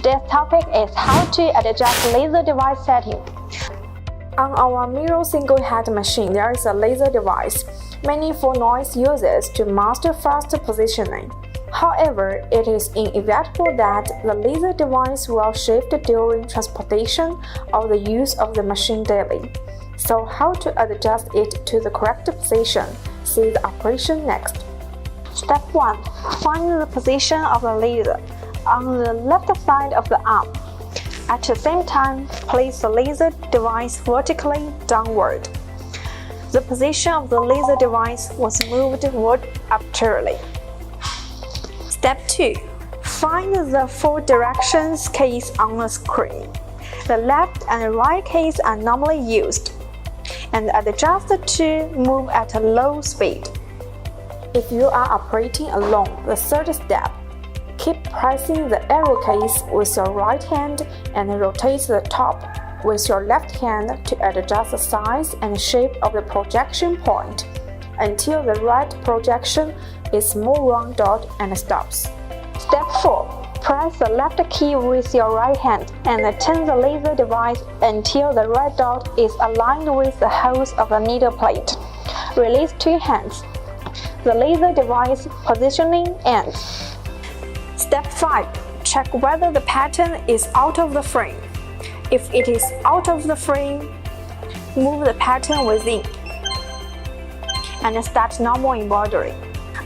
Today's topic is how to adjust laser device setting. On our mirror single-head machine, there is a laser device, mainly for noise users to master faster positioning. However, it is inevitable that the laser device will shift during transportation or the use of the machine daily. So how to adjust it to the correct position? See the operation next. Step 1. Find the position of the laser on the left side of the arm. At the same time, place the laser device vertically downward. The position of the laser device was moved arbitrarily. Step 2. Find the 4 directions keys on the screen. The left and right keys are normally used, and adjust to move at a low speed. If you are operating along the third step, keep pressing the arrow keys with your right hand and rotate the top with your left hand to adjust the size and shape of the projection point until the right projection is more rounded and stops. Step 4. Press the left key with your right hand and turn the laser device until the red dot is aligned with the holes of the needle plate. Release 2 hands. The laser device positioning ends. Step 5. Check whether the pattern is out of the frame. If it is out of the frame, move the pattern within and start normal embroidery.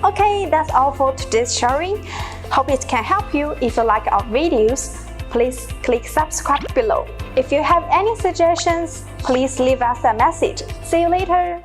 Okay, that's all for today's sharing. Hope it can help you. If you like our videos, please click subscribe below. If you have any suggestions, please leave us a message. See you later!